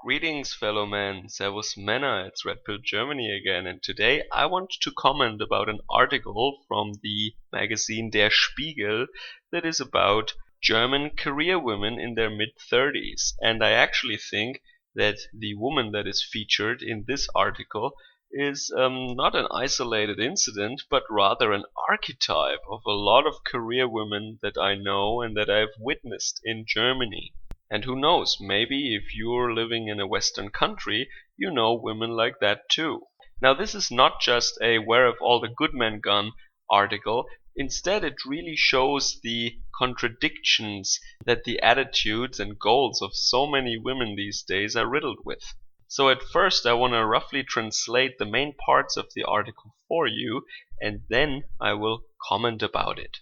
Greetings, fellow man. Servus Männer. It's Red Pill Germany again, and today I want to comment about an article from the magazine Der Spiegel that is about German career women in their mid-30s. And I actually think that the woman that is featured in this article is not an isolated incident, but rather an archetype of a lot of career women that I know and that I've witnessed in Germany. And who knows, maybe if you're living in a Western country, you know women like that too. Now, this is not just a "Where have all the good men gone" article. Instead, it really shows the contradictions that the attitudes and goals of so many women these days are riddled with. So at first, I want to roughly translate the main parts of the article for you, and then I will comment about it.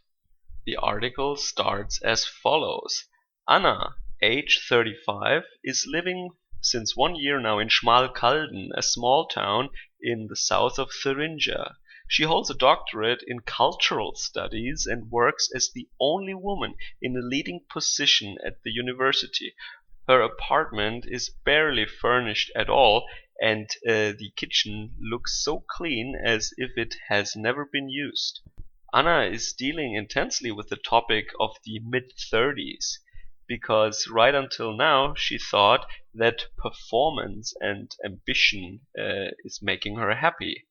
The article starts as follows. Anna, age 35, is living since 1 year now in Schmalkalden, a small town in the south of Thuringia. She holds a doctorate in cultural studies and works as the only woman in a leading position at the university. Her apartment is barely furnished at all, and the kitchen looks so clean as if it has never been used. Anna is dealing intensely with the topic of the mid-30s, because right until now she thought that performance and ambition is making her happy.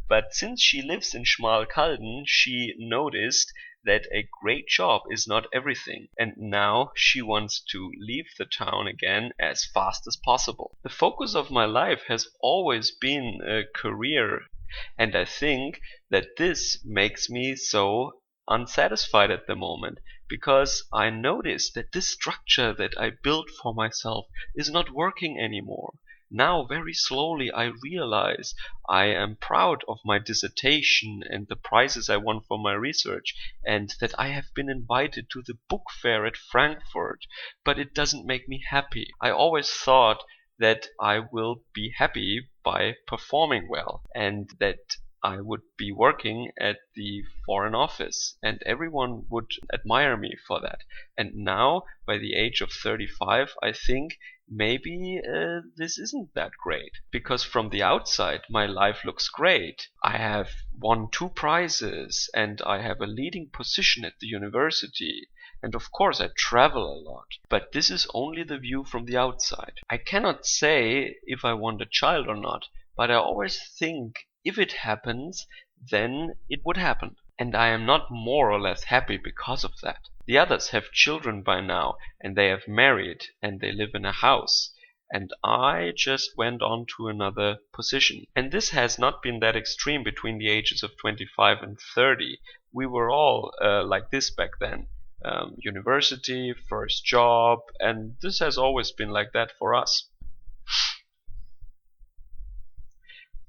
But since she lives in Schmalkalden, she noticed that a great job is not everything, and now she wants to leave the town again as fast as possible. The focus of my life has always been a career, and I think that this makes me so unsatisfied at the moment, because I notice that this structure that I built for myself is not working anymore. Now, very slowly, I realize I am proud of my dissertation and the prizes I won for my research, and that I have been invited to the book fair at Frankfurt, but it doesn't make me happy. I always thought that I will be happy by performing well, and that I would be working at the Foreign Office, and everyone would admire me for that. And now, by the age of 35, I think maybe this isn't that great. Because from the outside, my life looks great. I have won 2 prizes, and I have a leading position at the university. And of course, I travel a lot. But this is only the view from the outside. I cannot say if I want a child or not, but I always think if it happens, then it would happen. And I am not more or less happy because of that. The others have children by now, and they have married, and they live in a house. And I just went on to another position. And this has not been that extreme between the ages of 25 and 30. We were all like this back then. University, first job, and this has always been like that for us.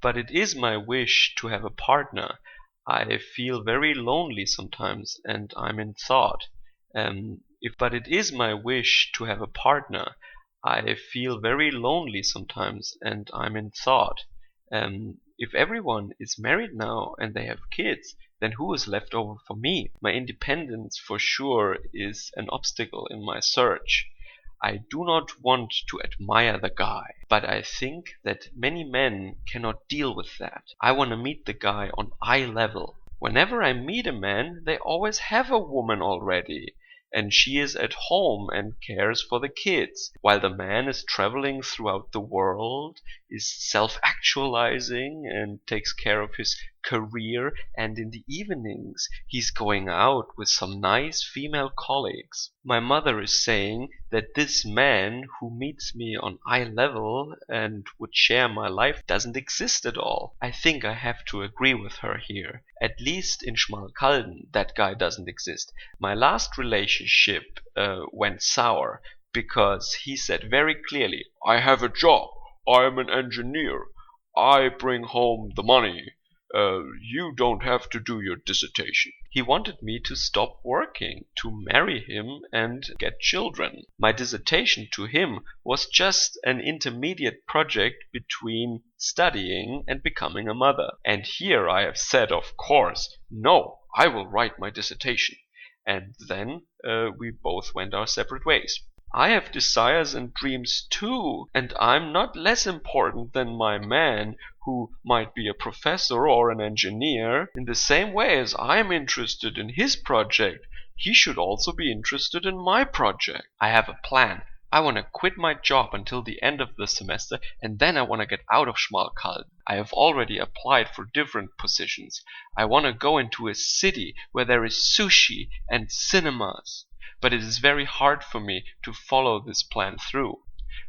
But it is my wish to have a partner. I feel very lonely sometimes, and I'm in thought. But it is my wish to have a partner. I feel very lonely sometimes, and I'm in thought. If everyone is married now and they have kids, then who is left over for me? My independence for sure is an obstacle in my search. I do not want to admire the guy, but I think that many men cannot deal with that. I want to meet the guy on eye level. Whenever I meet a man, they always have a woman already, and she is at home and cares for the kids, while the man is traveling throughout the world, is self-actualizing, and takes care of his career, and in the evenings he's going out with some nice female colleagues. My mother is saying that this man who meets me on eye level and would share my life doesn't exist at all. I think I have to agree with her here. At least in Schmalkalden, that guy doesn't exist. My last relationship went sour because he said very clearly, "I have a job, I'm an engineer, I bring home the money. You don't have to do your dissertation." He wanted me to stop working, to marry him and get children. My dissertation to him was just an intermediate project between studying and becoming a mother. And here I have said, of course, no, I will write my dissertation. And then we both went our separate ways. I have desires and dreams too, and I'm not less important than my man who might be a professor or an engineer. In the same way as I'm interested in his project, he should also be interested in my project. I have a plan. I want to quit my job until the end of the semester, and then I want to get out of Schmalkalden. I have already applied for different positions. I want to go into a city where there is sushi and cinemas. But it is very hard for me to follow this plan through,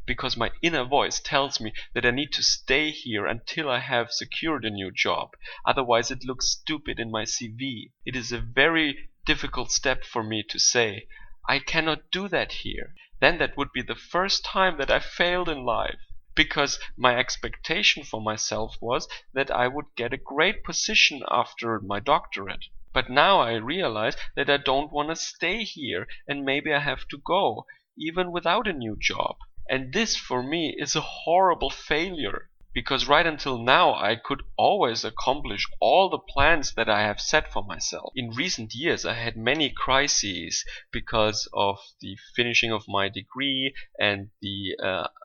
because my inner voice tells me that I need to stay here until I have secured a new job. Otherwise it looks stupid in my CV. It is a very difficult step for me to say, I cannot do that here. Then that would be the first time that I failed in life. Because my expectation for myself was that I would get a great position after my doctorate. But now I realize that I don't want to stay here, and maybe I have to go, even without a new job. And this for me is a horrible failure. Because right until now I could always accomplish all the plans that I have set for myself. In recent years I had many crises because of the finishing of my degree and the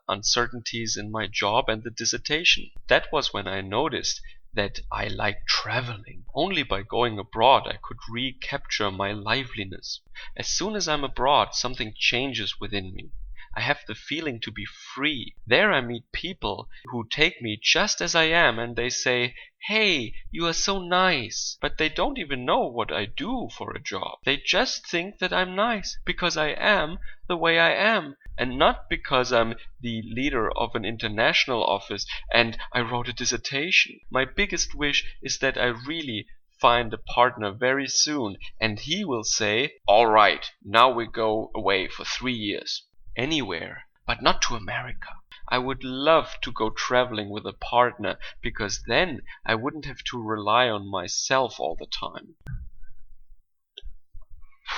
uncertainties in my job and the dissertation. That was when I noticed that I like traveling. Only by going abroad I could recapture my liveliness. As soon as I'm abroad, something changes within me. I have the feeling to be free. There I meet people who take me just as I am, and they say, "Hey, you are so nice." But they don't even know what I do for a job. They just think that I'm nice because I am the way I am, and not because I'm the leader of an international office and I wrote a dissertation. My biggest wish is that I really find a partner very soon, and he will say, "All right, now we go away for 3 years." Anywhere, but not to America. I would love to go traveling with a partner, because then I wouldn't have to rely on myself all the time.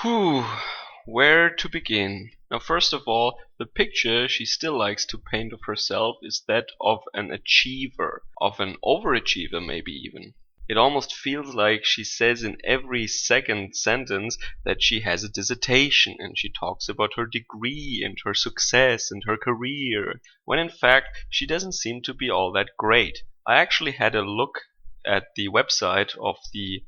Whew, where to begin? Now, first of all, the picture she still likes to paint of herself is that of an achiever, of an overachiever maybe even. It almost feels like she says in every second sentence that she has a dissertation, and she talks about her degree and her success and her career, when in fact she doesn't seem to be all that great. I actually had a look at the website of the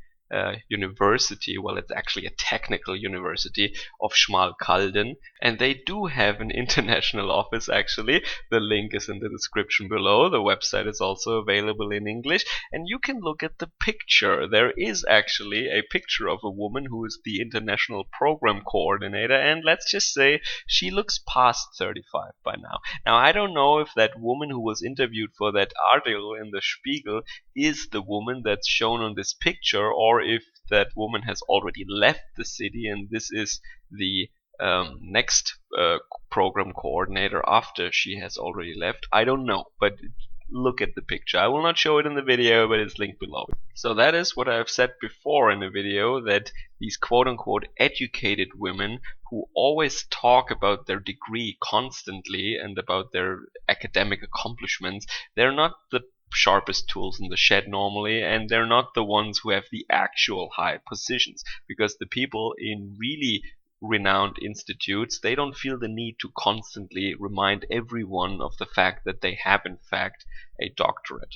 university, well, it's actually a technical university of Schmalkalden, and they do have an international office actually. The link is in the description below. The website is also available in English, and you can look at the picture. There is actually a picture of a woman who is the international program coordinator, and let's just say she looks past 35 by now. Now, I don't know if that woman who was interviewed for that article in the Spiegel is the woman that's shown on this picture, or if that woman has already left the city and this is the next program coordinator after she has already left. I don't know, but look at the picture. I will not show it in the video, but it's linked below. So that is what I've said before in the video, that these quote-unquote educated women who always talk about their degree constantly and about their academic accomplishments, they're not the sharpest tools in the shed normally, and they're not the ones who have the actual high positions, because the people in really renowned institutes, they don't feel the need to constantly remind everyone of the fact that they have in fact a doctorate.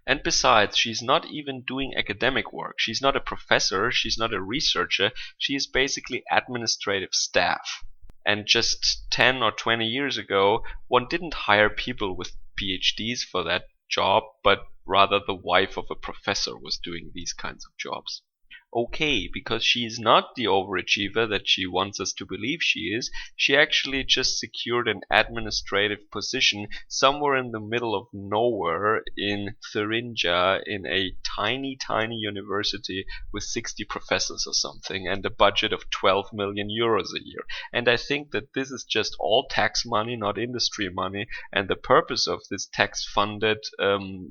And besides, she's not even doing academic work. She's not a professor, she's not a researcher, she is basically administrative staff. And just 10 or 20 years ago, one didn't hire people with PhDs for that job, but rather the wife of a professor was doing these kinds of jobs. Okay, because she is not the overachiever that she wants us to believe she is, she actually just secured an administrative position somewhere in the middle of nowhere in Thuringia, in a tiny university with 60 professors or something and a budget of 12 million euros a year. And I think that this is just all tax money, not industry money, and the purpose of this tax-funded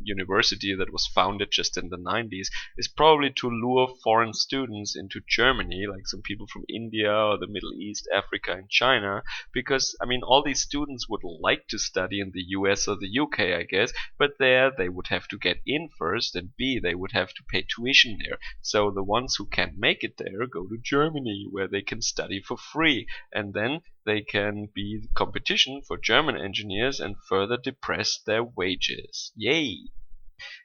university that was founded just in the 90s is probably to lure foreign foreign students into Germany, like some people from India or the Middle East, Africa, and China, because I mean, all these students would like to study in the US or the UK, I guess, but there they would have to get in first, and B, they would have to pay tuition there. So the ones who can't make it there go to Germany, where they can study for free, and then they can be competition for German engineers and further depress their wages. Yay!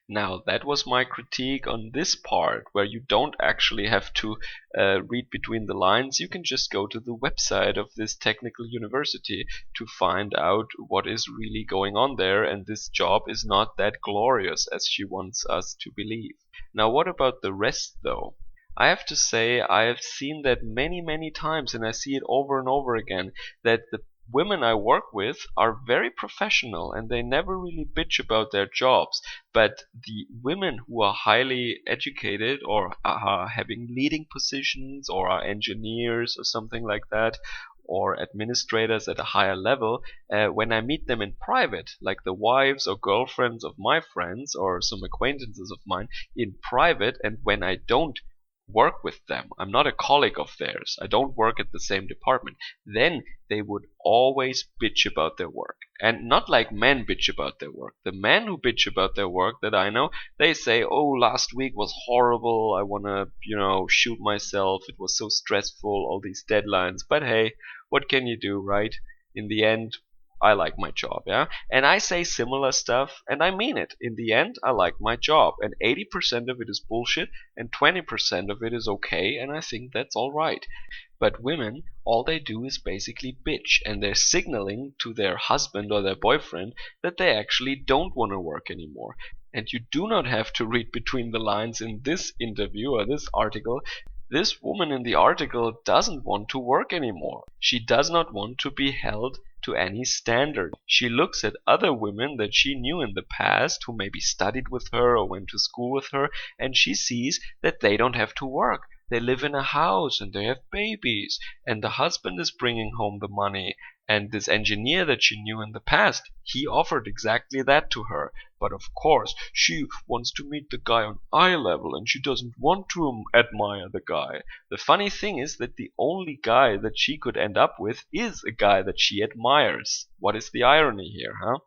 Now, that was my critique on this part, where you don't actually have to read between the lines. You can just go to the website of this technical university to find out what is really going on there, and this job is not that glorious as she wants us to believe. Now, what about the rest, though? I have to say, I have seen that many, many times, and I see it over and over again, that the women I work with are very professional and they never really bitch about their jobs. But the women who are highly educated or are having leading positions or are engineers or something like that, or administrators at a higher level, when I meet them in private, like the wives or girlfriends of my friends or some acquaintances of mine in private, and when I don't work with them, I'm not a colleague of theirs, I don't work at the same department, then they would always bitch about their work. And not like men bitch about their work. The men who bitch about their work that I know, they say, oh, last week was horrible, I wanna, shoot myself, it was so stressful, all these deadlines. But hey, what can you do, right? In the end, I like my job, yeah? And I say similar stuff, and I mean it. In the end, I like my job, and 80% of it is bullshit, and 20% of it is okay, and I think that's alright. But women, all they do is basically bitch, and they're signaling to their husband or their boyfriend that they actually don't want to work anymore. And you do not have to read between the lines in this interview or this article. This woman in the article doesn't want to work anymore. She does not want to be held to any standard. She looks at other women that she knew in the past who maybe studied with her or went to school with her, and she sees that they don't have to work. They live in a house and they have babies, and the husband is bringing home the money. And this engineer that she knew in the past, he offered exactly that to her. But of course, she wants to meet the guy on eye level and she doesn't want to admire the guy. The funny thing is that the only guy that she could end up with is a guy that she admires. What is the irony here, huh?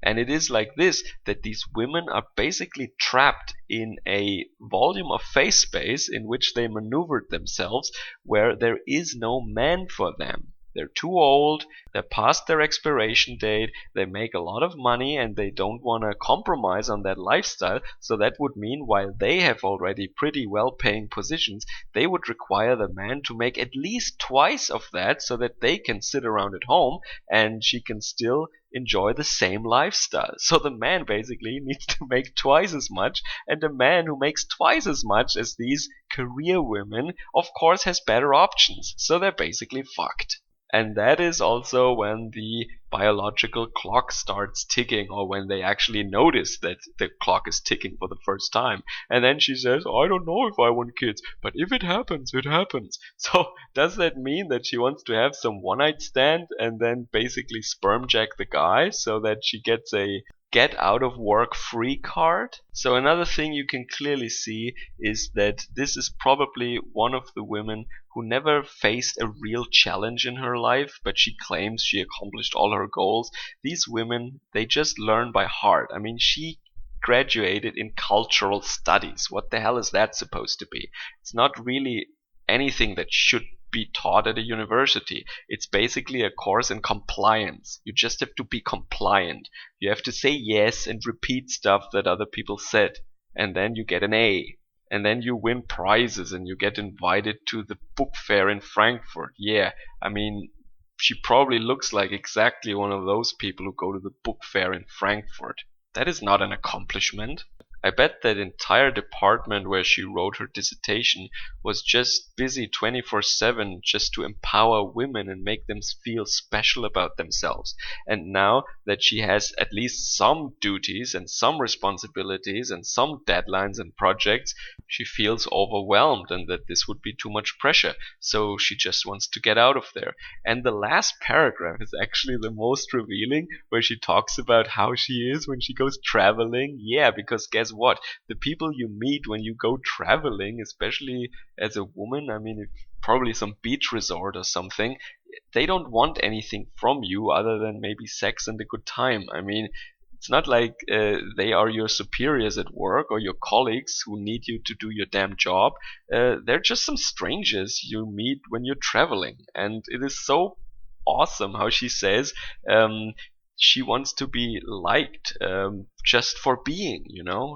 And it is like this, that these women are basically trapped in a volume of face space in which they maneuvered themselves, where there is no man for them. They're too old, they're past their expiration date, they make a lot of money and they don't want to compromise on that lifestyle, so that would mean while they have already pretty well-paying positions, they would require the man to make at least twice of that so that they can sit around at home and she can still enjoy the same lifestyle. So the man basically needs to make twice as much, and the man who makes twice as much as these career women, of course, has better options. So they're basically fucked. And that is also when the biological clock starts ticking, or when they actually notice that the clock is ticking for the first time. And then she says, I don't know if I want kids, but if it happens, it happens. So does that mean that she wants to have some one-night stand and then basically sperm jack the guy so that she gets a get out of work free card? So another thing you can clearly see is that this is probably one of the women who never faced a real challenge in her life, but she claims she accomplished all her goals. These women, they just learn by heart. I mean, she graduated in cultural studies. What the hell is that supposed to be? It's not really anything that should be taught at a university. It's basically a course in compliance. You just have to be compliant. You have to say yes and repeat stuff that other people said, and then you get an A. And then you win prizes and you get invited to the book fair in Frankfurt. Yeah, I mean, she probably looks like exactly one of those people who go to the book fair in Frankfurt. That is not an accomplishment. I bet that entire department where she wrote her dissertation was just busy 24/7 just to empower women and make them feel special about themselves. And now that she has at least some duties and some responsibilities and some deadlines and projects, she feels overwhelmed and that this would be too much pressure. So she just wants to get out of there. And the last paragraph is actually the most revealing, where she talks about how she is when she goes traveling. Yeah, because guess guess what? The people you meet when you go traveling, especially as a woman, I mean, if probably some beach resort or something, they don't want anything from you other than maybe sex and a good time. I mean, it's not like they are your superiors at work or your colleagues who need you to do your damn job. They're just some strangers you meet when you're traveling. And it is so awesome how she says um, she wants to be liked just for being,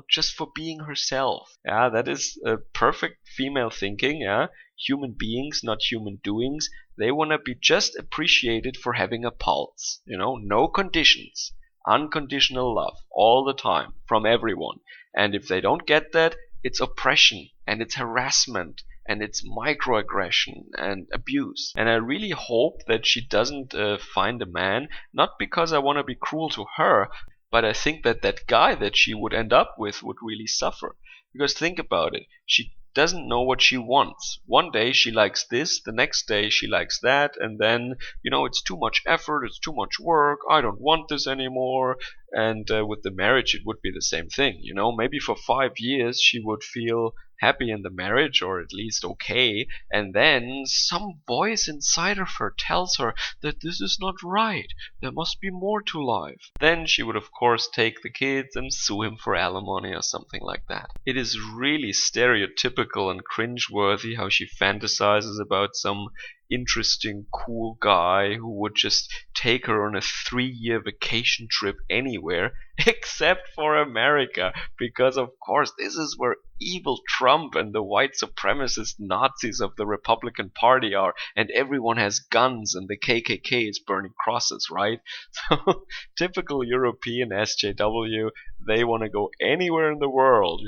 just for being herself. Yeah, that is perfect female thinking. Yeah, human beings, not human doings. They want to be just appreciated for having a pulse. No conditions. Unconditional love all the time from everyone. And if they don't get that, it's oppression and it's harassment and it's microaggression and abuse. And I really hope that she doesn't find a man, not because I want to be cruel to her, but I think that that guy that she would end up with would really suffer. Because think about it, she doesn't know what she wants. One day she likes this, the next day she likes that, and then, it's too much effort, it's too much work, I don't want this anymore. And with the marriage, it would be the same thing. Maybe for 5 years she would feel happy in the marriage, or at least okay, and then some voice inside of her tells her that this is not right, there must be more to life. Then she would of course take the kids and sue him for alimony or something like that. It is really stereotypical and cringeworthy how she fantasizes about some interesting, cool guy who would just take her on a 3-year vacation trip anywhere except for America, because of course this is where evil Trump and the white supremacist Nazis of the Republican Party are, and everyone has guns and the KKK is burning crosses, right? So typical European SJW, they want to go anywhere in the world,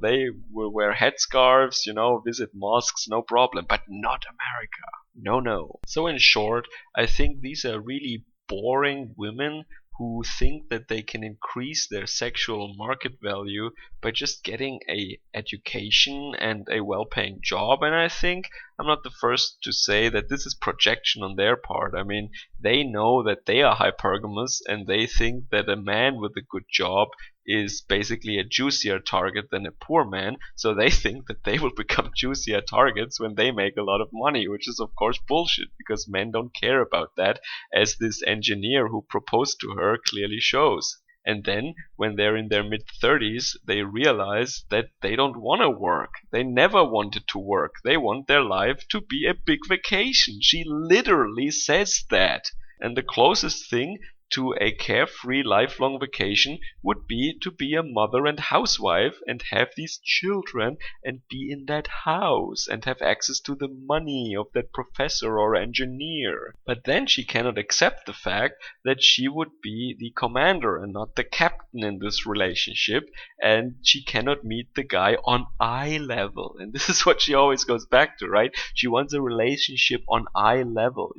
they will wear headscarves, visit mosques, no problem, but not America. No, no. So in short, I think these are really boring women who think that they can increase their sexual market value by just getting a education and a well-paying job. And I think I'm not the first to say that this is projection on their part. I mean, they know that they are hypergamous and they think that a man with a good job is basically a juicier target than a poor man, so they think that they will become juicier targets when they make a lot of money, which is of course bullshit, because men don't care about that, as this engineer who proposed to her clearly shows. And then, when they're in their mid-30s, they realize that they don't want to work. They never wanted to work. They want their life to be a big vacation. She literally says that. And the closest thing to a carefree lifelong vacation would be to be a mother and housewife and have these children and be in that house and have access to the money of that professor or engineer. But then she cannot accept the fact that she would be the commander and not the captain in this relationship, and she cannot meet the guy on eye level. And this is what she always goes back to, right? She wants a relationship on eye level,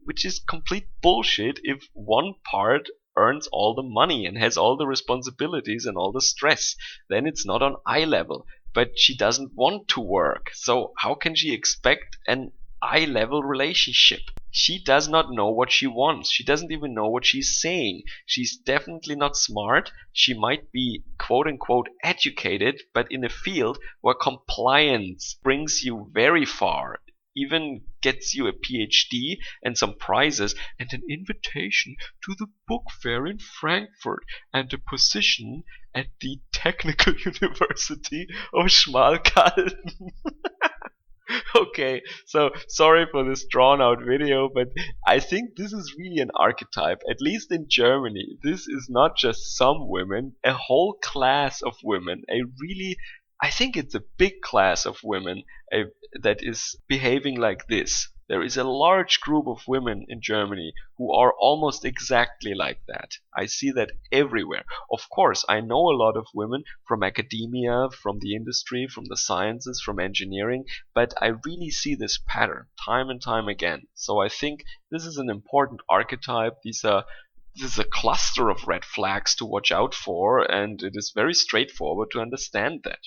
which is complete bullshit if one part earns all the money and has all the responsibilities and all the stress. Then it's not on eye level. But she doesn't want to work, so how can she expect an eye level relationship? She does not know what she wants. She doesn't even know what she's saying. She's definitely not smart. She might be quote unquote educated, but in a field where compliance brings you very far, even gets you a PhD and some prizes and an invitation to the book fair in Frankfurt and a position at the Technical University of Schmalkalden. Okay, so sorry for this drawn out video, but I think this is really an archetype, at least in Germany. This is not just some women, a whole class of women, I think it's a big class of women that is behaving like this. There is a large group of women in Germany who are almost exactly like that. I see that everywhere. Of course, I know a lot of women from academia, from the industry, from the sciences, from engineering, but I really see this pattern time and time again. So I think this is an important archetype. This is a cluster of red flags to watch out for, and it is very straightforward to understand that,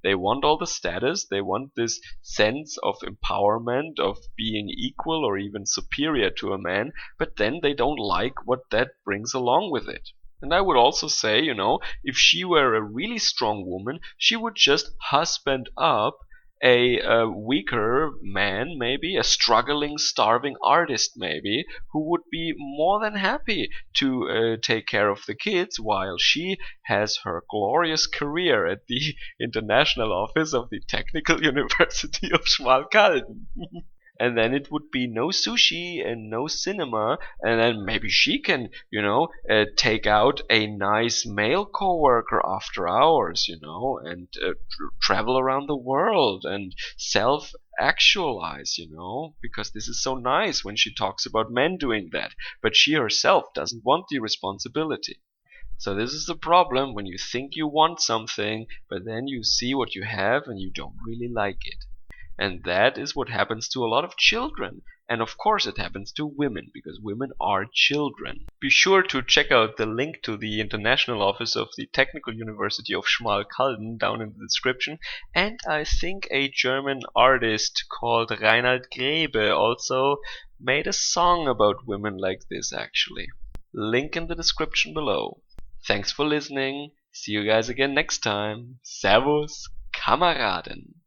They want all the status, they want this sense of empowerment, of being equal or even superior to a man, but then they don't like what that brings along with it. And I would also say, if she were a really strong woman, she would just husband up a weaker man, maybe a struggling, starving artist, maybe, who would be more than happy to take care of the kids while she has her glorious career at the international office of the Technical University of Schmalkalden. And then it would be no sushi and no cinema, and then maybe she can, take out a nice male coworker after hours, and travel around the world and self actualize, because this is so nice when she talks about men doing that, but she herself doesn't want the responsibility. So this is the problem when you think you want something, but then you see what you have and you don't really like it. And that is what happens to a lot of children. And of course it happens to women, because women are children. Be sure to check out the link to the international office of the Technical University of Schmalkalden down in the description. And I think a German artist called Reinhard Grebe also made a song about women like this, actually. Link in the description below. Thanks for listening. See you guys again next time. Servus, Kameraden.